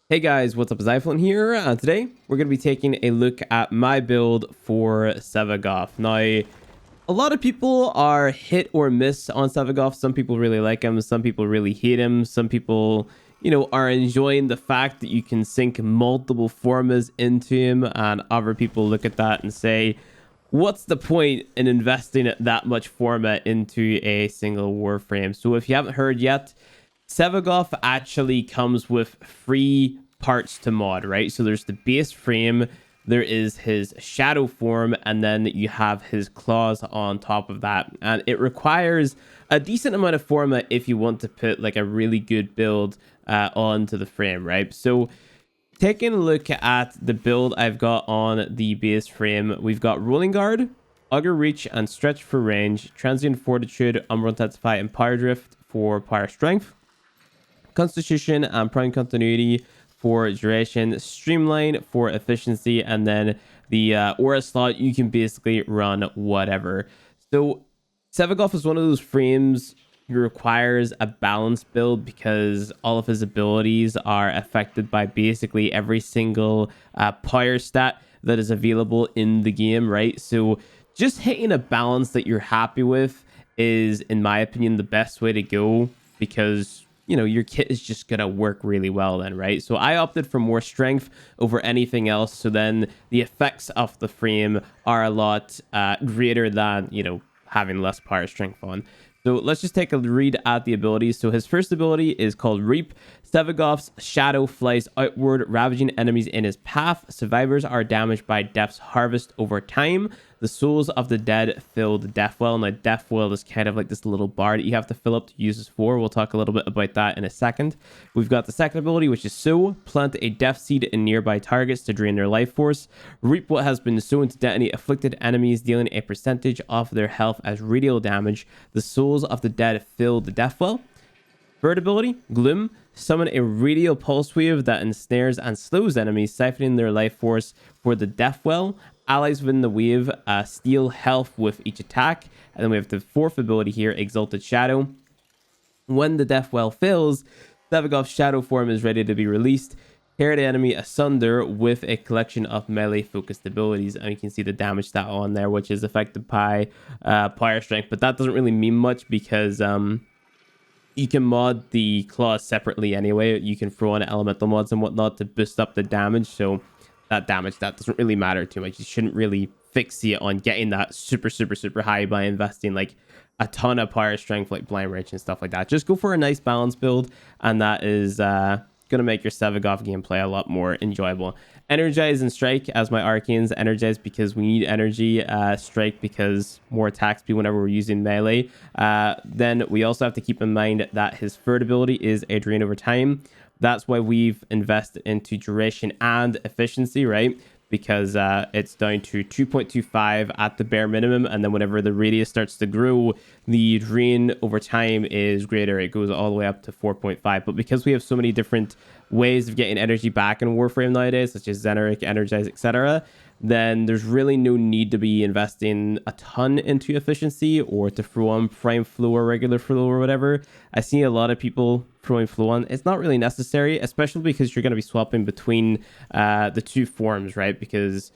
Hey guys, what's up? It's iPhone here. Today, we're going to be taking a look at my build for Sevagoth. Now, a lot of people are hit or miss on Sevagoth. Some people really like him. Some people really hate him. Some people, are enjoying the fact that you can sync multiple formas into him. And other people look at that and say, what's the point in investing that much format into a single Warframe? So if you haven't heard yet, Sevagoth actually comes with 3 parts to mod, right? So there's the base frame, there is his shadow form, and then you have his claws on top of that. And it requires a decent amount of format if you want to put like a really good build onto the frame, right? So taking a look at the build I've got on the base frame, we've got Rolling Guard, Augur Reach, and Stretch for range, Transient Fortitude, Umbral Intensify, and Power Drift for power strength, Constitution and Prime Continuity for duration, Streamline for efficiency, and then the aura slot, you can basically run whatever. So Sevagoth is one of those frames who requires a balanced build because all of his abilities are affected by basically every single power stat that is available in the game, right? So just hitting a balance that you're happy with is, in my opinion, the best way to go, because your kit is just going to work really well then, right? So I opted for more strength over anything else. So then the effects of the frame are a lot greater than, having less power strength on. So let's just take a read at the abilities. So his first ability is called Reap. Sevagoth's shadow flies outward, ravaging enemies in his path. Survivors are damaged by Death's Harvest over time. The souls of the dead fill the death well. Now, death well is kind of like this little bar that you have to fill up to use this for. We'll talk a little bit about that in a second. We've got the second ability, which is Sow. Plant a death seed in nearby targets to drain their life force. Reap what has been sown to detonate afflicted enemies, dealing a percentage of their health as radial damage. The souls of the dead fill the death well. Third ability, Gloom. Summon a radial pulse wave that ensnares and slows enemies, siphoning their life force for the death well. Allies within the wave steal health with each attack. And then we have the fourth ability here, Exalted Shadow. When the death well fills, Sevagoth's shadow form is ready to be released. Tear the enemy asunder with a collection of melee focused abilities. And you can see the damage stat on there, which is affected by power strength. But that doesn't really mean much because you can mod the claws separately anyway. You can throw in elemental mods and whatnot to boost up the damage. So that doesn't really matter too much. You shouldn't really fixate on getting that super high by investing like a ton of power strength like Blind Rage and stuff like that. Just go for a nice balance build, and that is going to make your Sevagoth gameplay a lot more enjoyable. Energize and Strike as my arcanes. Energize because we need energy. Strike because more attack speed whenever we're using melee. Then we also have to keep in mind that his third ability is a drain over time. That's why we've invested into duration and efficiency, right? Because it's down to 2.25 at the bare minimum, and then whenever the radius starts to grow, the drain over time is greater. It goes all the way up to 4.5. But because we have so many different ways of getting energy back in Warframe nowadays, such as Zeneric, Energize, etc., then there's really no need to be investing a ton into efficiency or to throw on prime flow or regular flow or whatever. I see a lot of people throwing flow on. It's not really necessary, especially because you're going to be swapping between the two forms, right? Because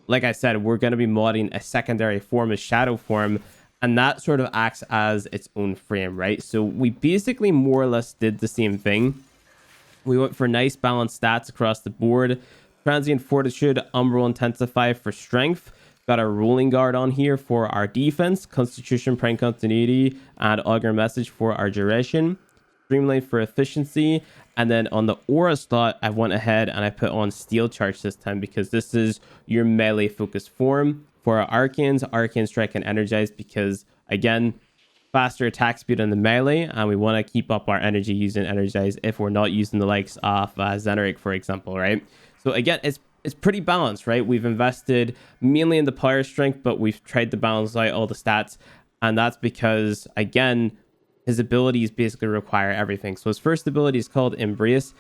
like I said, we're going to be modding a secondary form, a shadow form, and that sort of acts as its own frame, right? So we basically more or less did the same thing. We went for nice balanced stats across the board. Transient Fortitude, Umbral Intensify for strength. Got a Rolling Guard on here for our defense. Constitution, Prime Continuity, and Augur Message for our duration. Streamline for efficiency. And then on the aura slot, I went ahead and I put on Steel Charge this time because this is your melee focused form. For our Arcanes, Arcane Strike and Energize because, again, faster attack speed on the melee, and we want to keep up our energy using Energize if we're not using the likes of Zeneric, for example, right? So again, it's pretty balanced, right? We've invested mainly in the power strength, but we've tried to balance out all the stats, and that's because, again, his abilities basically require everything. So his first ability is called Embrace.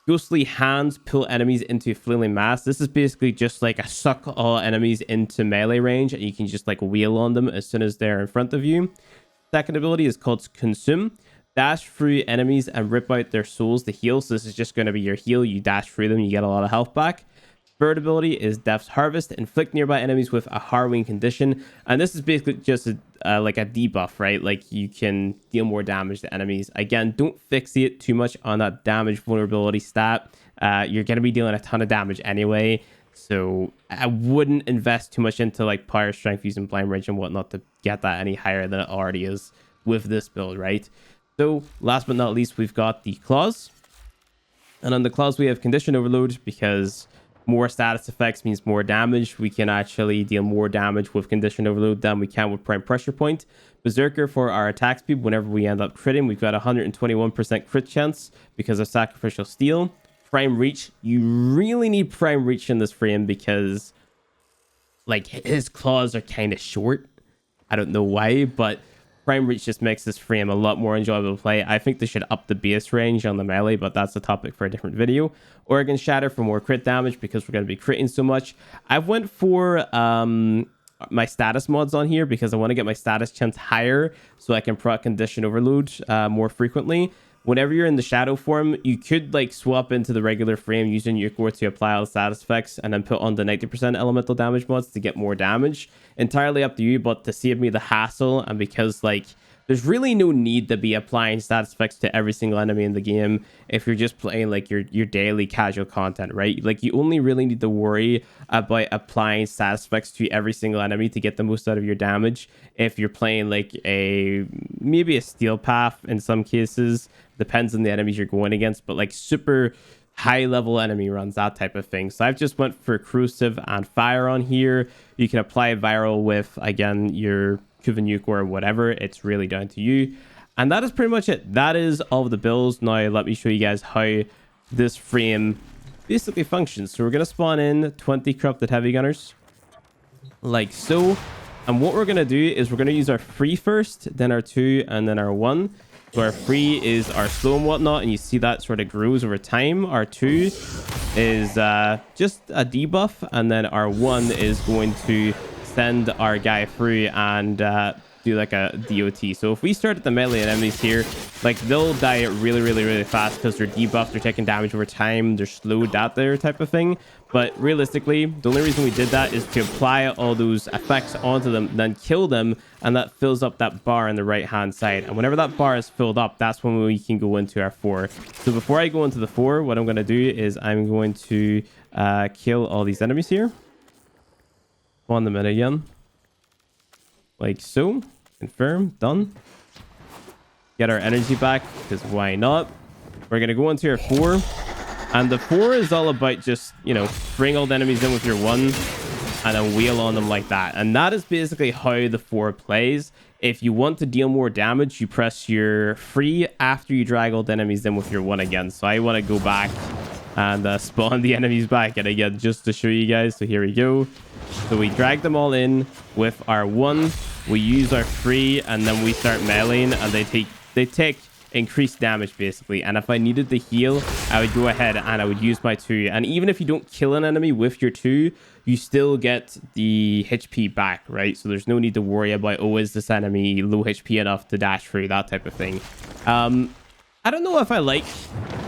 Ghostly Hands pull enemies into flailing mass. This is basically just like a suck all enemies into melee range, and you can just like wheel on them as soon as they're in front of you. Second ability is called Consume. dash through enemies and rip out their souls to heal. So this is just going to be your heal. You dash through them, you get a lot of health back. Third ability is Death's Harvest. Inflict nearby enemies with a harrowing condition. And this is basically just like a debuff, right? Like you can deal more damage to enemies. Again, don't fixate too much on that damage vulnerability stat. You're going to be dealing a ton of damage anyway. So I wouldn't invest too much into like power strength using blind rage and whatnot to get that any higher than it already is with this build, right? So last but not least, we've got the claws. And on the claws, we have condition overload because more status effects means more damage. We can actually deal more damage with condition overload than we can with prime pressure point. Berserker for our attack speed. Whenever we end up critting, we've got 121% crit chance because of sacrificial steel. Prime reach. You really need prime reach in this frame because like his claws are kind of short. I don't know why, but prime reach just makes this frame a lot more enjoyable to play. I think they should up the base range on the melee, but that's a topic for a different video. Oregon Shatter for more crit damage because we're going to be critting so much. I've went for my status mods on here because I want to get my status chance higher so I can proc condition overload more frequently. Whenever you're in the shadow form, you could like swap into the regular frame using your core to apply all the status effects and then put on the 90% elemental damage mods to get more damage. Entirely up to you, but to save me the hassle and because like there's really no need to be applying status effects to every single enemy in the game if you're just playing like your daily casual content, right? Like you only really need to worry about applying status effects to every single enemy to get the most out of your damage if you're playing like maybe a steel path in some cases. Depends on the enemies you're going against, but like super high level enemy runs, that type of thing. So I've just went for corrosive and fire on here. You can apply viral with, again, your Kuvanuke or whatever. It's really down to you. And that is pretty much it. That is all of the builds. Now let me show you guys how this frame basically functions. So we're going to spawn in 20 corrupted heavy gunners like so. And what we're going to do is we're going to use our 3 first, then our 2, and then our 1. So our 3 is our slow and whatnot, and you see that sort of grows over time. Our 2 is just a debuff, and then our 1 is going to send our guy through and do like a DOT. So if we start at the melee enemies here, like they'll die really fast because they're debuffed, they're taking damage over time, they're slowed out there type of thing. But realistically, the only reason we did that is to apply all those effects onto them, then kill them, and that fills up that bar on the right hand side. And whenever that bar is filled up, that's when we can go into our 4. So before I go into the 4, what I'm going to do is I'm going to kill all these enemies here. On the minute again. Like so. Confirm. Done. Get our energy back, because why not? We're going to go into our 4. And the 4 is all about just, you know, bring all the enemies in with your 1 and then wheel on them like that. And that is basically how the 4 plays. If you want to deal more damage, you press your 3 after you drag all the enemies in with your 1 again. So I want to go back and spawn the enemies back and again just to show you guys. So here we go. So we drag them all in with our 1. We use our 3 and then we start meleeing and they take increased damage basically. And if I needed to heal, I would go ahead and I would use my 2. And even if you don't kill an enemy with your 2, you still get the HP back, right? So there's no need to worry about, oh, is this enemy low HP enough to dash through, that type of thing. I don't know if I like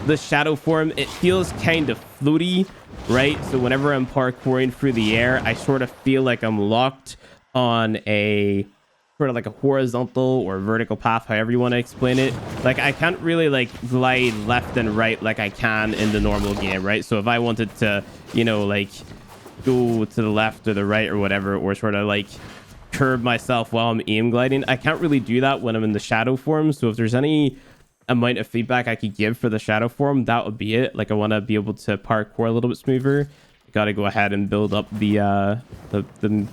the shadow form. It feels kind of floaty, right? So whenever I'm parkouring through the air, I sort of feel like I'm locked on a sort of like a horizontal or vertical path, however you want to explain it. Like I can't really like glide left and right like I can in the normal game, right? So if I wanted to, you know, like go to the left or the right or whatever, or sort of like curve myself while I'm aim gliding, I can't really do that when I'm in the shadow form. So if there's any amount of feedback I could give for the shadow form, that would be it. Like I want to be able to parkour a little bit smoother. Got to go ahead and build up the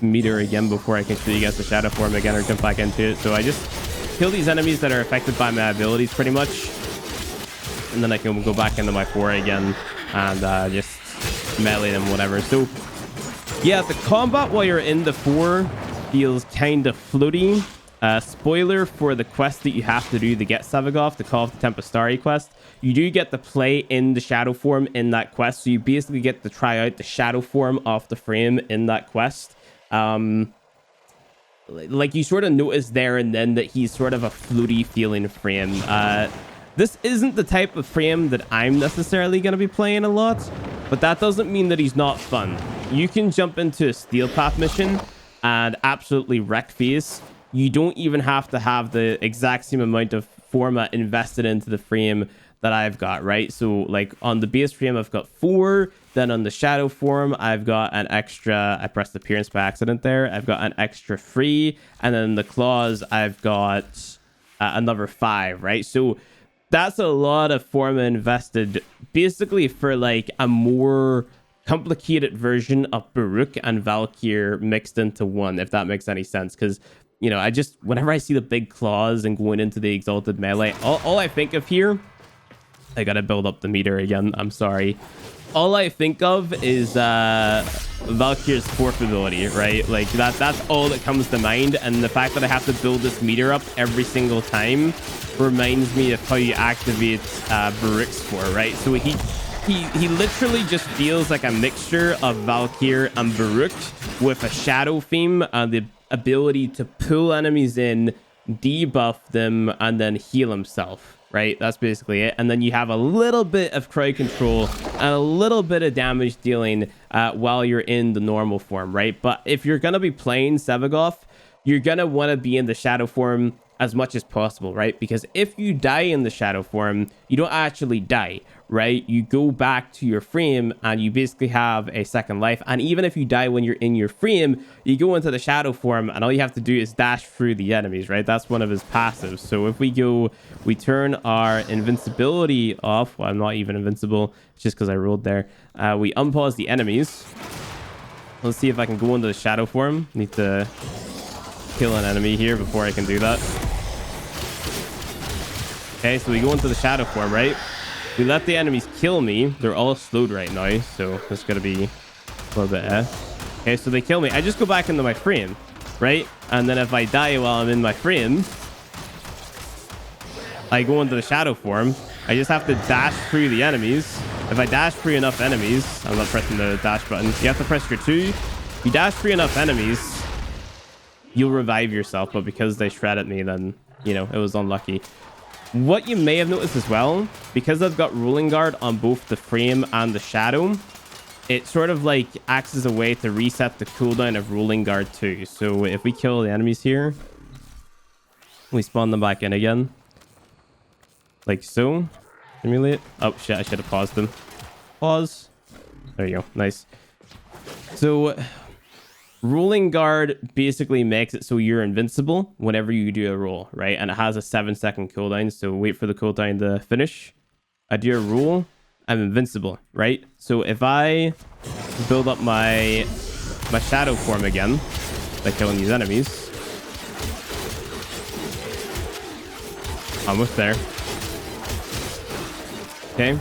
meter again before I can show you guys the shadow form again or jump back into it. So I just kill these enemies that are affected by my abilities pretty much, and then I can go back into my 4 again and just melee them, whatever. So yeah, the combat while you're in the 4 feels kind of floaty. Spoiler for the quest that you have to do to get Sevagoth, the Call of the Tempestari quest. You do get to play in the shadow form in that quest. So you basically get to try out the shadow form of the frame in that quest. Like like you sort of notice there and then that he's sort of a floaty feeling frame. This isn't the type of frame that I'm necessarily going to be playing a lot, but that doesn't mean that he's not fun. You can jump into a Steel Path mission and absolutely wreck face. You don't even have to have the exact same amount of format invested into the frame that I've got, right? So like on the base frame, I've got 4. Then on the shadow form, I've got an extra, I pressed appearance by accident there. I've got an extra 3. And then the claws, I've got another 5, right? So that's a lot of format invested basically for like a more complicated version of Baruch and Valkyr mixed into one, if that makes any sense. Because, you know, whenever I see the big claws and going into the exalted melee, all I think of here, I gotta build up the meter again, I'm sorry. All I think of is Valkyr's 4th ability, right? Like that's all that comes to mind, and the fact that I have to build this meter up every single time reminds me of how you activate Baruch's 4, right? So he literally just feels like a mixture of Valkyr and Baruch with a shadow theme and the ability to pull enemies in, debuff them, and then heal himself. Right, that's basically it. And then you have a little bit of crowd control and a little bit of damage dealing while you're in the normal form, right? But if you're gonna be playing Sevagoth, you're gonna want to be in the shadow form as much as possible, right? Because if you die in the shadow form, you don't actually die, right? You go back to your frame and you basically have a second life. And even if you die when you're in your frame, you go into the shadow form and all you have to do is dash through the enemies, right? That's one of his passives. So if we turn our invincibility off. Well, I'm not even invincible. It's just because I rolled there. We unpause the enemies. Let's see if I can go into the shadow form. Need to kill an enemy here before I can do that. Okay, so we go into the shadow form, right? We let the enemies kill me. They're all slowed right now, so that's gonna be a little bit Okay, so they kill me. I just go back into my frame, right? And then if I die while I'm in my frame, I go into the shadow form. I just have to dash through the enemies. If I dash through enough enemies, I'm not pressing the dash button. You have to press your 2. If you dash through enough enemies, you'll revive yourself. But because they shredded me, then, you know, it was unlucky. What you may have noticed as well, because I've got Rolling Guard on both the frame and the shadow, it sort of like acts as a way to reset the cooldown of Rolling Guard too. So if we kill the enemies here, we spawn them back in again. Like so. Simulate. Oh shit, I should have paused them. Pause. There you go. Nice. So Rolling Guard basically makes it so you're invincible whenever you do a roll, right? And it has a 7-second cooldown, so wait for the cooldown to finish. I do a roll, I'm invincible, right? So if I build up my shadow form again by killing these enemies, almost there. Okay,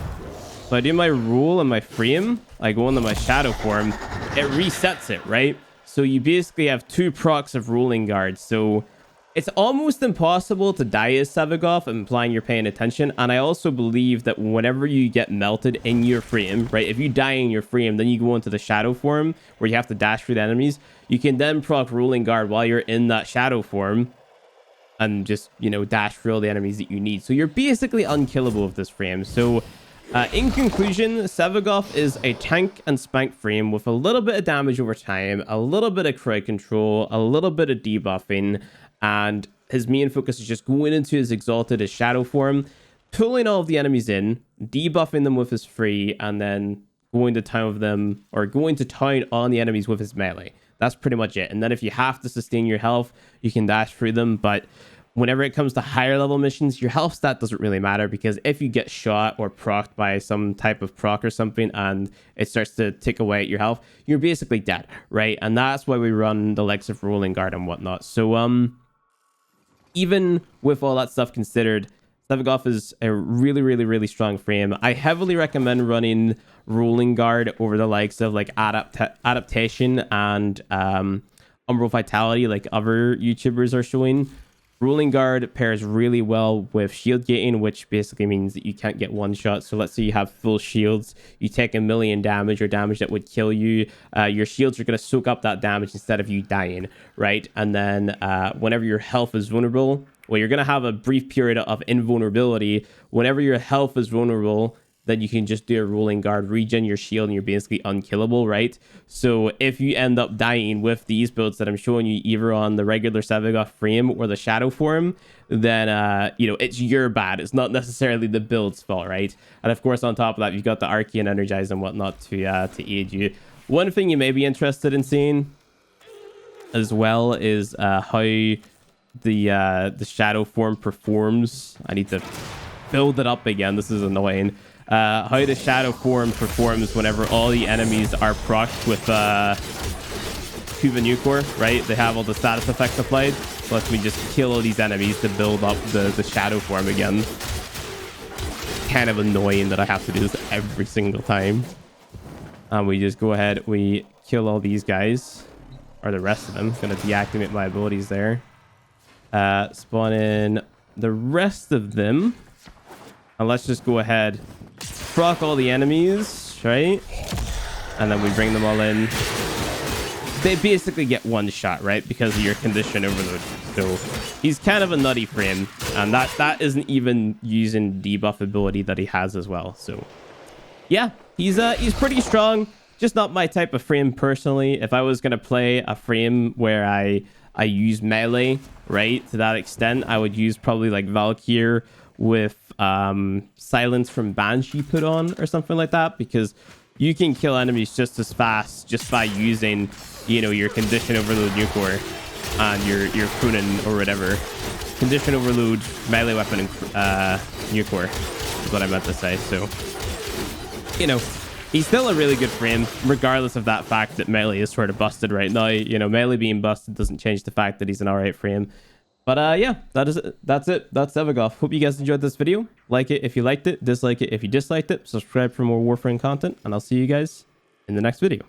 so I do my roll and my frame, I go into my shadow form, it resets it, right? So you basically have 2 procs of Rolling Guard. So it's almost impossible to die as Sevagoth, implying you're paying attention. And I also believe that whenever you get melted in your frame, right? If you die in your frame, then you go into the shadow form where you have to dash through the enemies. You can then proc Rolling Guard while you're in that shadow form and just, you know, dash through all the enemies that you need. So you're basically unkillable with this frame. So in conclusion, Sevagoth is a tank and spank frame with a little bit of damage over time, a little bit of crowd control, a little bit of debuffing, and his main focus is just going into his exalted, his shadow form, pulling all of the enemies in, debuffing them with his free, and then going to town with them, or going to town on the enemies with his melee. That's pretty much it. And then if you have to sustain your health, you can dash through them, but whenever it comes to higher level missions, your health stat doesn't really matter, because if you get shot or procced by some type of proc or something and it starts to tick away at your health, you're basically dead, right? And that's why we run the likes of Rolling Guard and whatnot. So even with all that stuff considered, Sevagoth is a really, really, really strong frame. I heavily recommend running Rolling Guard over the likes of like Adaptation and Umbral Vitality, like other YouTubers are showing. Ruling Guard pairs really well with shield gating, which basically means that you can't get one shot. So let's say you have full shields, you take 1,000,000 damage or damage that would kill you. Your shields are going to soak up that damage instead of you dying, right? And then whenever your health is vulnerable, well, you're going to have a brief period of invulnerability. Whenever your health is vulnerable, then you can just do a Ruling Guard, regen your shield, and you're basically unkillable, right? So if you end up dying with these builds that I'm showing you, either on the regular Sevagoth frame or the shadow form, then you know, it's your bad. It's not necessarily the build's fault, right? And of course, on top of that, you've got the Arcane Energize and whatnot to aid you. One thing you may be interested in seeing as well is how the shadow form performs. I need to build it up again. This is annoying. How the shadow form performs whenever all the enemies are procced with Kuva Nucor, right? They have all the status effects applied. So let me just kill all these enemies to build up the shadow form again. Kind of annoying that I have to do this every single time. And we just go ahead, we kill all these guys, or the rest of them. Gonna deactivate my abilities there. Spawn in the rest of them. And let's just go ahead, proc all the enemies, right? And then we bring them all in. They basically get one shot, right? Because of your condition overload. So he's kind of a nutty frame. And that isn't even using debuff ability that he has as well. So yeah, he's pretty strong. Just not my type of frame personally. If I was going to play a frame where I use melee, right, to that extent, I would use probably like Valkyr with silence from Banshee put on or something like that, because you can kill enemies just as fast just by using, you know, your condition overload Nucor and your Kunin or whatever. Condition overload melee weapon and Nucor is what I meant to say. So, you know, he's still a really good frame, regardless of that fact that melee is sort of busted right now. You know, melee being busted doesn't change the fact that he's an alright frame. But yeah, that's it. That's Sevagoth. Hope you guys enjoyed this video. Like it if you liked it, dislike it if you disliked it, subscribe for more Warframe content, and I'll see you guys in the next video.